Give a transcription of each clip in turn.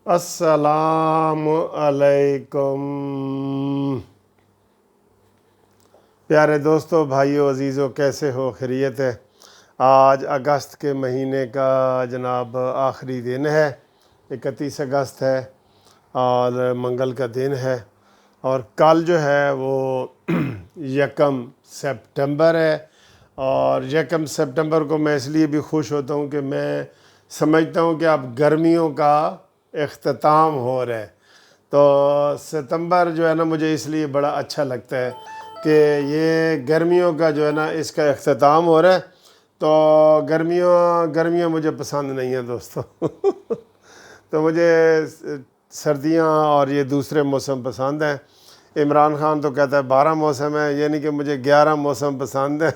السلام علیکم پیارے دوستو، بھائیو، عزیزو، کیسے ہو؟ خیریت ہے؟ آج اگست کے مہینے کا جناب آخری دن ہے، 31 اگست ہے اور منگل کا دن ہے، اور کل جو ہے وہ 1 سپٹمبر ہے۔ اور 1 سپٹمبر کو میں اس لیے بھی خوش ہوتا ہوں کہ میں سمجھتا ہوں کہ اب گرمیوں کا اختتام ہو رہا ہے۔ تو ستمبر جو ہے نا، مجھے اس لیے بڑا اچھا لگتا ہے کہ یہ گرمیوں کا جو ہے نا اس کا اختتام ہو رہا ہے۔ تو گرمیاں مجھے پسند نہیں ہیں دوستو تو مجھے سردیاں اور یہ دوسرے موسم پسند ہیں۔ عمران خان تو کہتا ہے 12 موسم ہے، یعنی کہ مجھے 11 موسم پسند ہے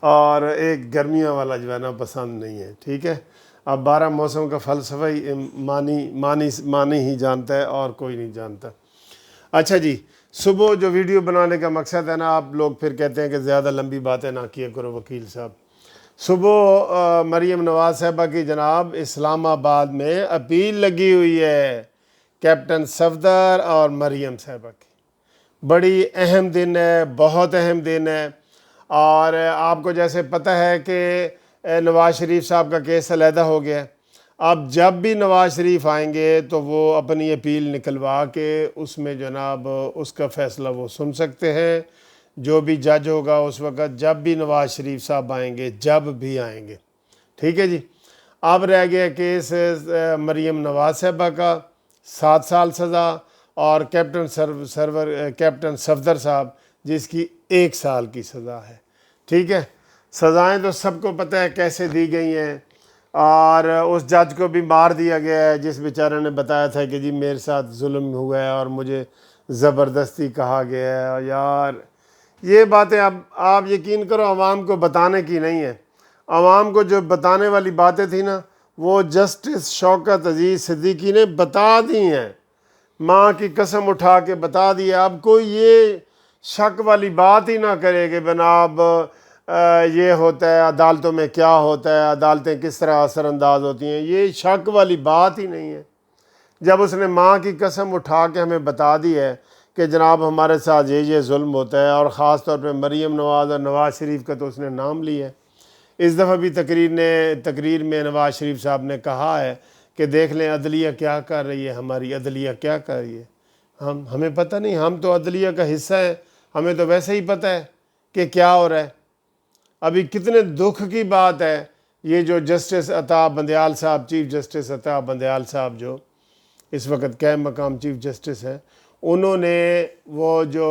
اور ایک گرمیاں والا جو ہے نا پسند نہیں ہے، ٹھیک ہے۔ اب 12 موسم کا فلسفہ ہی معنی ہی جانتا ہے اور کوئی نہیں جانتا۔ اچھا جی، صبح جو ویڈیو بنانے کا مقصد ہے نا، آپ لوگ پھر کہتے ہیں کہ زیادہ لمبی باتیں نہ کیا کرو وکیل صاحب۔ صبح مریم نواز صاحبہ کی جناب اسلام آباد میں اپیل لگی ہوئی ہے، کیپٹن صفدر اور مریم صاحبہ کی۔ بڑی اہم دن ہے، بہت اہم دن ہے۔ اور آپ کو جیسے پتہ ہے کہ نواز شریف صاحب کا کیس علیحدہ ہو گیا ہے۔ اب جب بھی نواز شریف آئیں گے تو وہ اپنی اپیل نکلوا کے اس میں جناب اس کا فیصلہ وہ سن سکتے ہیں۔ جو بھی جج ہوگا اس وقت، جب بھی نواز شریف صاحب آئیں گے، جب بھی آئیں گے، ٹھیک ہے جی۔ اب رہ گیا کیس مریم نواز صاحبہ کا، 7 سال سزا، اور کیپٹن صفدر صاحب جس کی 1 سال کی سزا ہے، ٹھیک ہے۔ سزائیں تو سب کو پتہ ہے کیسے دی گئی ہیں، اور اس جج کو بھی مار دیا گیا ہے جس بیچارے نے بتایا تھا کہ جی میرے ساتھ ظلم ہوا ہے اور مجھے زبردستی کہا گیا ہے۔ یار یہ باتیں اب آپ یقین کرو عوام کو بتانے کی نہیں ہے۔ عوام کو جو بتانے والی باتیں تھیں نا، وہ جسٹس شوکت عزیز صدیقی نے بتا دی ہیں، ماں کی قسم اٹھا کے بتا دیا۔ اب کوئی یہ شک والی بات ہی نہ کرے کہ جناب یہ ہوتا ہے عدالتوں میں، کیا ہوتا ہے، عدالتیں کس طرح اثر انداز ہوتی ہیں، یہ شک والی بات ہی نہیں ہے۔ جب اس نے ماں کی قسم اٹھا کے ہمیں بتا دی ہے کہ جناب ہمارے ساتھ یہ ظلم ہوتا ہے، اور خاص طور پہ مریم نواز اور نواز شریف کا تو اس نے نام لیا ہے۔ اس دفعہ بھی تقریر میں نواز شریف صاحب نے کہا ہے کہ دیکھ لیں عدلیہ کیا کر رہی ہے، ہماری عدلیہ کیا کر رہی ہے۔ ہمیں پتہ نہیں، ہم تو عدلیہ کا حصہ ہیں، ہمیں تو ویسے ہی پتہ ہے کہ کیا ہو رہا ہے۔ ابھی کتنے دکھ کی بات ہے یہ جو جسٹس عطا بندیال صاحب، چیف جسٹس عطا بندیال صاحب جو اس وقت قائم مقام چیف جسٹس ہیں، انہوں نے وہ جو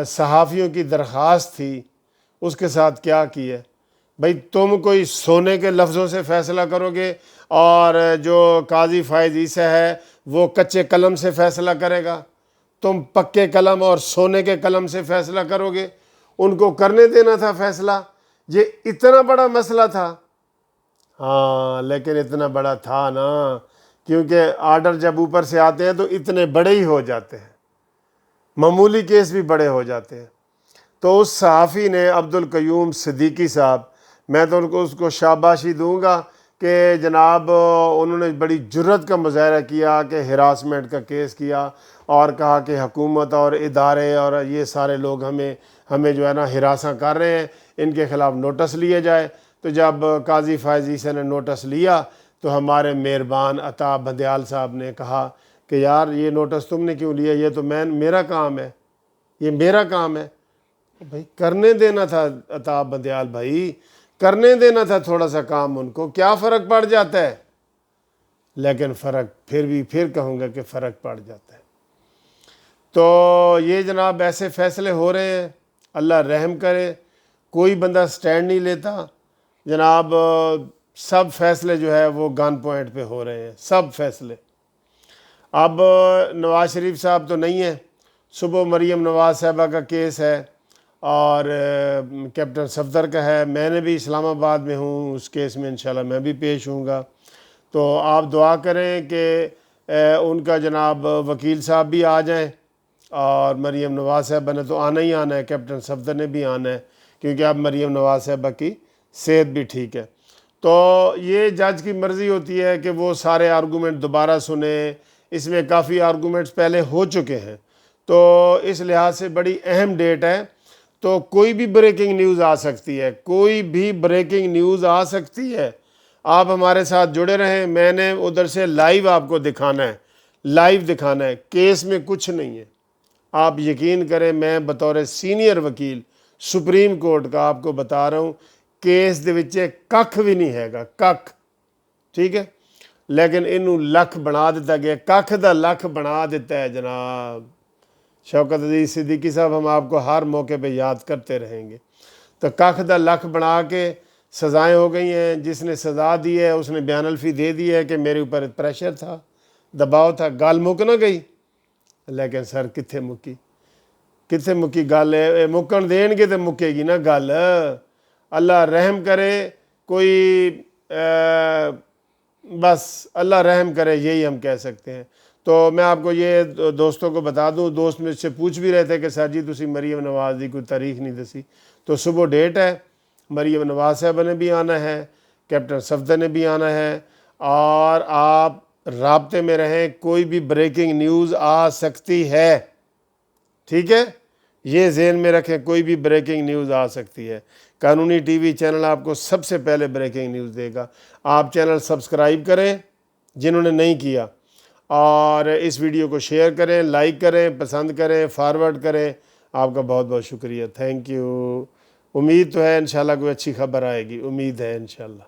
صحافیوں کی درخواست تھی اس کے ساتھ کیا کی ہے۔ بھئی تم کوئی سونے کے لفظوں سے فیصلہ کرو گے، اور جو قاضی فائز عیسی ہے وہ کچے قلم سے فیصلہ کرے گا؟ تم پکے قلم اور سونے کے قلم سے فیصلہ کرو گے؟ ان کو کرنے دینا تھا فیصلہ۔ یہ اتنا بڑا مسئلہ تھا، ہاں لیکن اتنا بڑا تھا نا، کیونکہ آرڈر جب اوپر سے آتے ہیں تو اتنے بڑے ہی ہو جاتے ہیں، معمولی کیس بھی بڑے ہو جاتے ہیں۔ تو اس صحافی نے عبدالقیوم صدیقی صاحب، میں تو اس کو شاباشی دوں گا کہ جناب انہوں نے بڑی جرت کا مظاہرہ کیا کہ ہراسمنٹ کا کیس کیا، اور کہا کہ حکومت اور ادارے اور یہ سارے لوگ ہمیں جو ہے نا ہراساں کر رہے ہیں، ان کے خلاف نوٹس لیے جائے۔ تو جب قاضی فائز عیسی نے نوٹس لیا تو ہمارے مہربان عطا بندیال صاحب نے کہا کہ یار یہ نوٹس تم نے کیوں لیا، یہ تو میرا کام ہے، یہ میرا کام ہے۔ بھائی کرنے دینا تھا عطا بندیال بھائی، کرنے دینا تھا تھوڑا سا کام ان کو، کیا فرق پڑ جاتا ہے؟ لیکن پھر کہوں گا کہ فرق پڑ جاتا ہے۔ تو یہ جناب ایسے فیصلے ہو رہے ہیں، اللہ رحم کرے، کوئی بندہ سٹینڈ نہیں لیتا جناب۔ سب فیصلے جو ہے وہ گن پوائنٹ پہ ہو رہے ہیں، سب فیصلے۔ اب نواز شریف صاحب تو نہیں ہیں، صبح مریم نواز صاحبہ کا کیس ہے اور کیپٹن صفدر کا ہے۔ میں نے بھی اسلام آباد میں ہوں، اس کیس میں انشاءاللہ میں بھی پیش ہوں گا۔ تو آپ دعا کریں کہ ان کا جناب وکیل صاحب بھی آ جائیں، اور مریم نواز صاحبہ نے تو آنا ہی آنا ہے، کیپٹن صفدر نے بھی آنا ہے، کیونکہ اب مریم نواز صاحبہ کی صحت بھی ٹھیک ہے۔ تو یہ جج کی مرضی ہوتی ہے کہ وہ سارے آرگومنٹ دوبارہ سنیں، اس میں کافی آرگومنٹس پہلے ہو چکے ہیں، تو اس لحاظ سے بڑی اہم ڈیٹ ہے، تو کوئی بھی بریکنگ نیوز آ سکتی ہے، کوئی بھی بریکنگ نیوز آ سکتی ہے۔ آپ ہمارے ساتھ جڑے رہیں، میں نے ادھر سے لائیو آپ کو دکھانا ہے، لائیو دکھانا ہے، کیس میں کچھ نہیں ہے۔ آپ یقین کریں، میں بطور سینئر وکیل سپریم کورٹ کا آپ کو بتا رہا ہوں، کیس دے وچ ککھ بھی نہیں ہے گا، ککھ، ٹھیک ہے، لیکن انہوں لکھ بنا دیتا گیا، ککھ دا لکھ بنا دیتا ہے جناب۔ شوکت عزیز صدیقی صاحب، ہم آپ کو ہر موقع پہ یاد کرتے رہیں گے۔ تو ککھ دا لکھ بنا کے سزائیں ہو گئی ہیں، جس نے سزا دی ہے اس نے بیان الفی دے دی ہے کہ میرے اوپر پریشر تھا، دباؤ تھا، گل مک نہ گئی، لیکن سر کتنے مکی گل ہے، مکن دین گے تو مکے گی نا گل۔ اللہ رحم کرے، کوئی بس اللہ رحم کرے، یہی ہم کہہ سکتے ہیں۔ تو میں آپ کو یہ دوستوں کو بتا دوں، دوست مجھ سے پوچھ بھی رہے تھے کہ سر جی تسی مریم نواز دی کوئی تاریخ نہیں دسی، تو صبح ڈیٹ ہے، مریم نواز صاحبہ نے بھی آنا ہے، کیپٹن صفدر نے بھی آنا ہے، اور آپ رابطے میں رہیں، کوئی بھی بریکنگ نیوز آ سکتی ہے، ٹھیک ہے، یہ ذہن میں رکھیں، کوئی بھی بریکنگ نیوز آ سکتی ہے۔ قانونی ٹی وی چینل آپ کو سب سے پہلے بریکنگ نیوز دے گا۔ آپ چینل سبسکرائب کریں جنہوں نے نہیں کیا، اور اس ویڈیو کو شیئر کریں، لائک کریں، پسند کریں، فارورڈ کریں۔ آپ کا بہت بہت شکریہ، تھینک یو۔ امید تو ہے انشاءاللہ کوئی اچھی خبر آئے گی، امید ہے انشاءاللہ۔